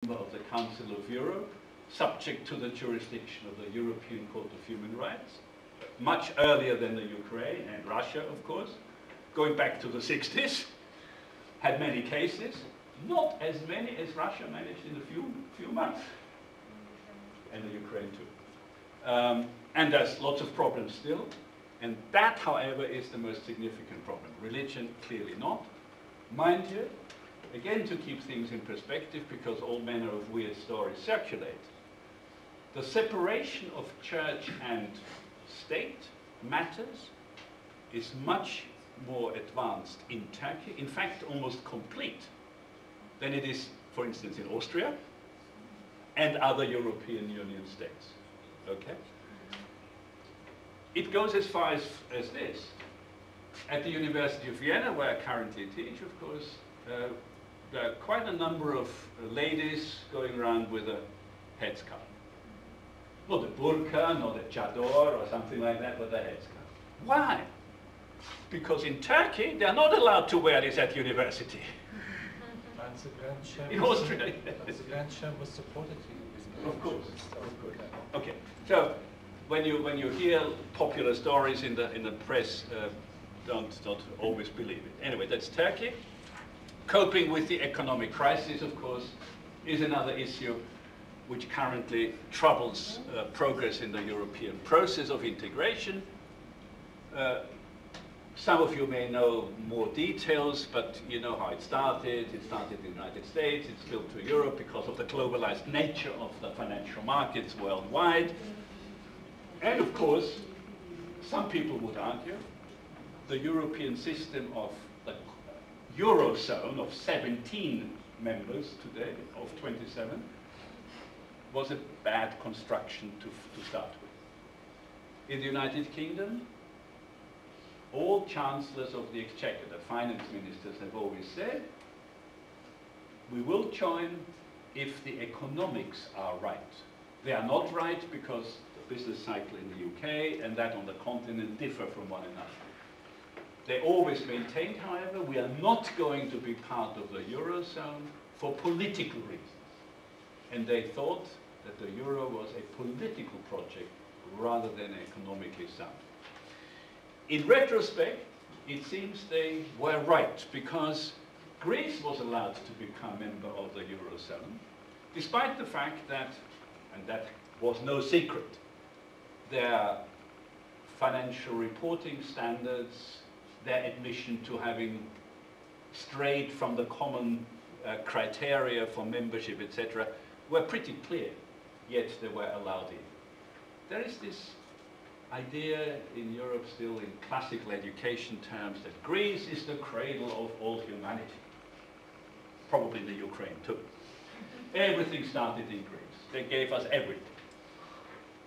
member of the Council of Europe, subject to the jurisdiction of the European Court of Human Rights, much earlier than the Ukraine and Russia, of course, going back to the 60s, had many cases, not as many as Russia managed in a few months, and the Ukraine too. And there's lots of problems still, and that, however, is the most significant problem. Religion, clearly not. Mind you, again, to keep things in perspective, because all manner of weird stories circulate, the separation of church and state matters is much more advanced in Turkey, in fact, almost complete, than it is, for instance, in Austria and other European Union states. Okay? It goes as far as this. At the University of Vienna, where I currently teach, of course, there are quite a number of ladies going around with a headscarf. Not a burqa, not a chador or something like that, but a headscarf. Why? Because in Turkey, they are not allowed to wear this at university. In Austria. The Grand Chamber supported you. Of course. Okay. So when you hear popular stories in the press, don't always believe it. Anyway, that's Turkey. Coping with the economic crisis, of course, is another issue which currently troubles progress in the European process of integration. Some of you may know more details, but you know how it started. It started in the United States, it spilled to Europe because of the globalized nature of the financial markets worldwide. And of course, some people would argue the European system of the Eurozone of 17 members today, of 27, was a bad construction to start with. In the United Kingdom, all chancellors of the exchequer, the finance ministers, have always said, we will join if the economics are right. They are not right because the business cycle in the UK and that on the continent differ from one another. They always maintained, however, we are not going to be part of the Eurozone for political reasons. And they thought that the Euro was a political project rather than economically sound. In retrospect, it seems they were right, because Greece was allowed to become member of the Eurozone, despite the fact that, and that was no secret, their financial reporting standards, their admission to having strayed from the common criteria for membership, etc., were pretty clear, yet they were allowed in. There is this idea in Europe still in classical education terms that Greece is the cradle of all humanity. Probably the Ukraine too. Everything started in Greece. They gave us everything.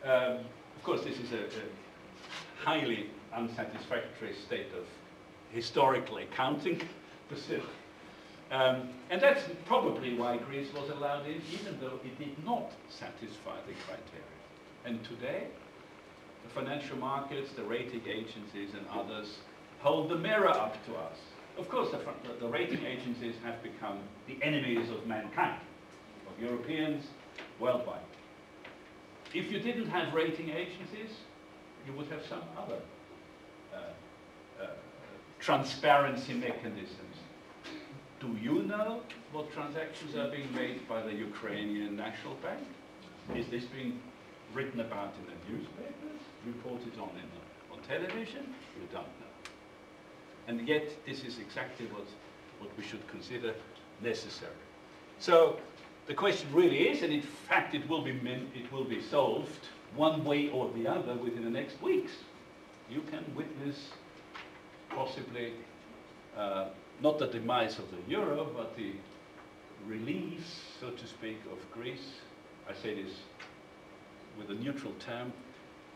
Of course, this is a highly unsatisfactory state of historical accounting, but still. And that's probably why Greece was allowed in, even though it did not satisfy the criteria. And today, the financial markets, the rating agencies and others hold the mirror up to us. Of course, the rating agencies have become the enemies of mankind, of Europeans worldwide. If you didn't have rating agencies, you would have some other transparency mechanisms. Do you know what transactions are being made by the Ukrainian National Bank? Is this being written about in the newspapers, reported on television? You don't know. And yet, this is exactly what we should consider necessary. So, the question really is, and in fact it will be solved one way or the other within the next weeks. You can witness possibly not the demise of the euro, but the release, so to speak, of Greece. I say this with a neutral term,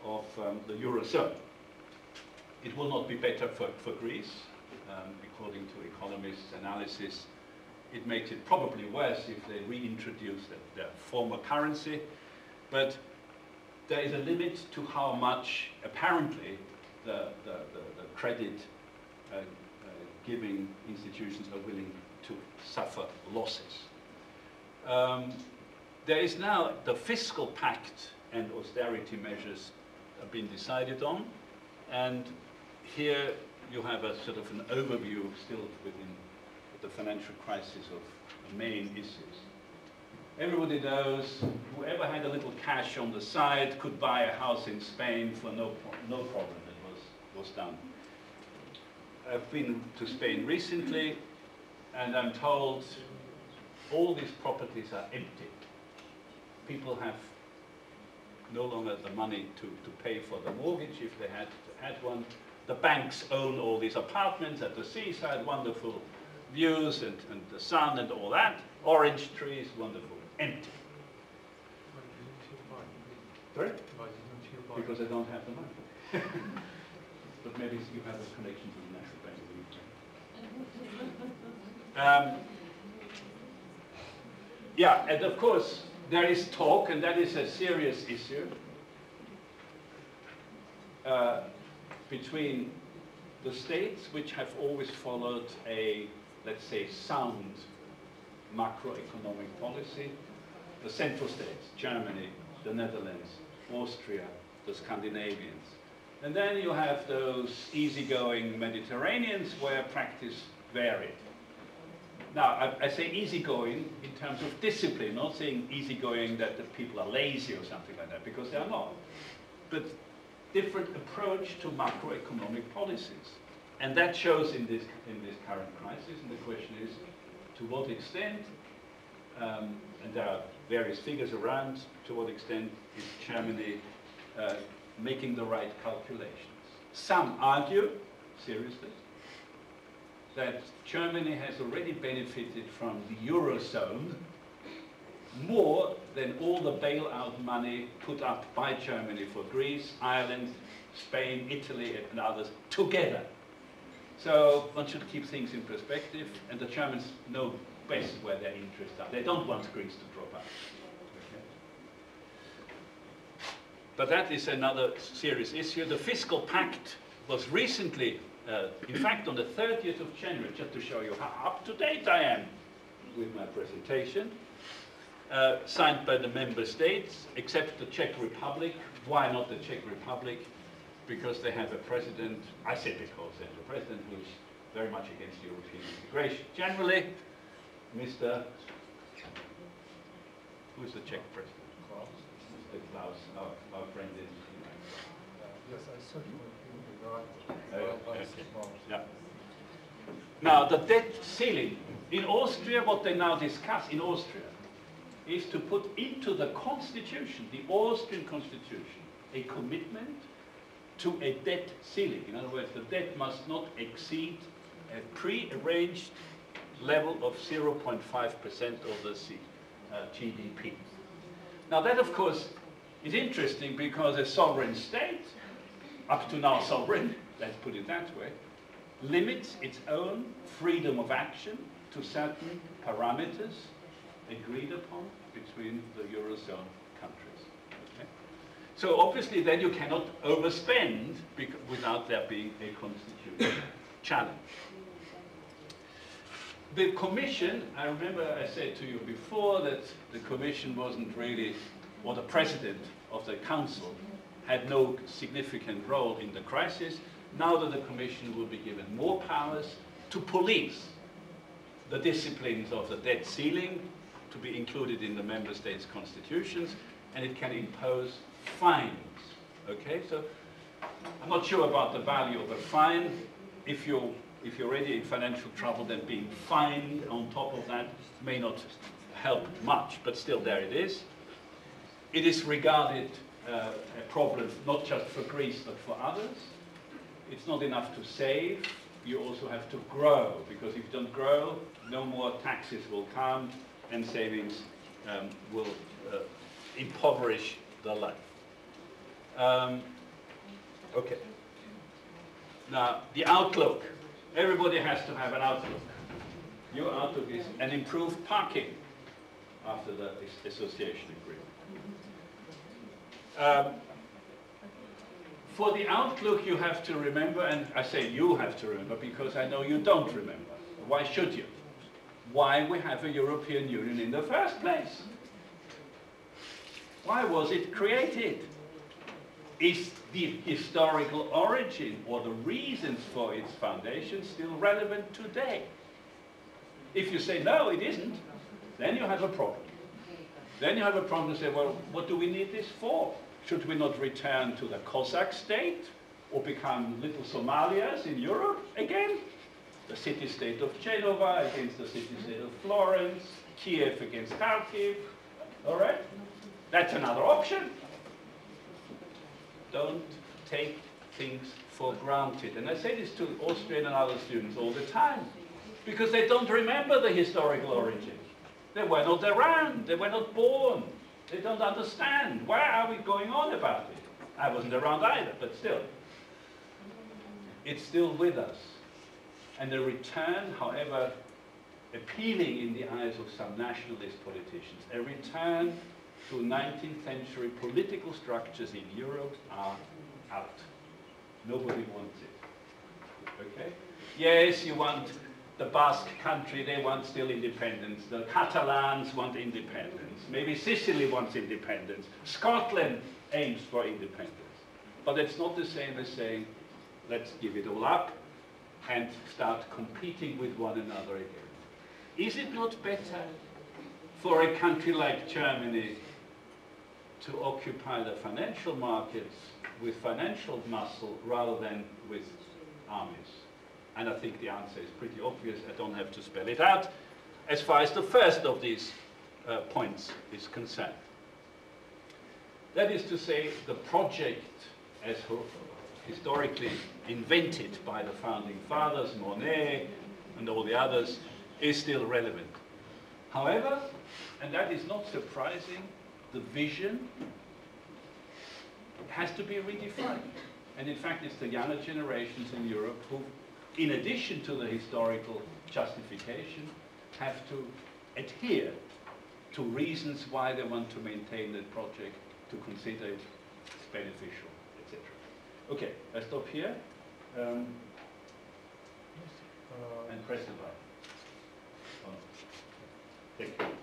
of the Eurozone. It will not be better for Greece, according to economists' analysis. It makes it probably worse if they reintroduce their former currency, but there is a limit to how much, apparently, the credit giving institutions are willing to suffer losses. There is now the fiscal pact and austerity measures have been decided on, and here you have a sort of an overview still within the financial crisis of the main issues. Everybody knows whoever had a little cash on the side could buy a house in Spain for no problem. That was done. I've been to Spain recently, and I'm told all these properties are empty. People have no longer the money to pay for the mortgage if they had one. The banks own all these apartments at the seaside, wonderful views and the sun and all that. Orange trees, wonderful, empty. Why didn't you buy? Sorry? Why didn't you buy? Because I don't have the money. But maybe you have a connection to the National Bank of Ukraine. Yeah, and of course there is talk, and that is a serious issue, between the states which have always followed a, let's say, sound macroeconomic policy, the central states, Germany, the Netherlands, Austria, the Scandinavians. And then you have those easygoing Mediterraneans where practice varied. Now, I say easygoing in terms of discipline, not saying easygoing that the people are lazy or something like that, because they are not. But different approach to macroeconomic policies. And that shows in this current crisis, and the question is, to what extent, and there are various figures around, to what extent is Germany making the right calculations. Some argue, seriously, that Germany has already benefited from the Eurozone more than all the bailout money put up by Germany for Greece, Ireland, Spain, Italy, and others together. So one should keep things in perspective, and the Germans know best where their interests are. They don't want Greece to drop out. Okay. But that is another serious issue. The fiscal pact was recently, in fact, on the 30th of January, just to show you how up to date I am with my presentation, signed by the member states, except the Czech Republic. Why not the Czech Republic? Because they have a president, I say because they have a president who's very much against European integration. Generally, who's the Czech president? Mr. Klaus, our friend in Yes, I saw you in the garden. Yeah. Now, the debt ceiling. In Austria, what they now discuss in Austria is to put into the constitution, the Austrian constitution, a commitment to a debt ceiling. In other words, the debt must not exceed a pre-arranged level of 0.5% of the GDP. Now that, of course, is interesting because a sovereign state, up to now sovereign, let's put it that way, limits its own freedom of action to certain parameters agreed upon between the Eurozone countries. Okay? So obviously then you cannot overspend without there being a constitutional challenge. The Commission, I remember I said to you before that the Commission wasn't really, or the President of the Council had no significant role in the crisis. Now that the Commission will be given more powers to police the disciplines of the debt ceiling, to be included in the member states' constitutions, and it can impose fines. Okay, so I'm not sure about the value of a fine. If you're already in financial trouble, then being fined on top of that may not help much, but still there it is. It is regarded a problem not just for Greece but for others. It's not enough to save, you also have to grow, because if you don't grow, no more taxes will come and savings will impoverish the life. Okay. Now, the outlook. Everybody has to have an outlook. Your outlook is an improved parking after the association agreement. For the outlook, you have to remember, and I say you have to remember because I know you don't remember. Why should you? why we have a European Union in the first place. Why was it created? Is the historical origin or the reasons for its foundation still relevant today? If you say no, it isn't, then you have a problem. Then you have a problem to say, well, what do we need this for? Should we not return to the Cossack state or become little Somalias in Europe again? The city-state of Genova against the city-state of Florence, Kiev against Kharkiv, all right? That's another option. Don't take things for granted. And I say this to Austrian and other students all the time, because they don't remember the historical origin. They were not around, they were not born. They don't understand. Why are we going on about it? I wasn't around either, but still. It's still with us. And the return, however appealing in the eyes of some nationalist politicians, a return to 19th century political structures in Europe are out. Nobody wants it. Okay? Yes, you want the Basque country, they want still independence. The Catalans want independence. Maybe Sicily wants independence. Scotland aims for independence. But it's not the same as saying, let's give it all up and start competing with one another again. Is it not better for a country like Germany to occupy the financial markets with financial muscle rather than with armies? And I think the answer is pretty obvious. I don't have to spell it out as far as the first of these points is concerned. That is to say, the project as historically invented by the founding fathers, Monet and all the others, is still relevant. However, and that is not surprising, the vision has to be redefined. And in fact, it's the younger generations in Europe who, in addition to the historical justification, have to adhere to reasons why they want to maintain that project, to consider it beneficial, etc. Okay, I stop here and press the button. Thank you.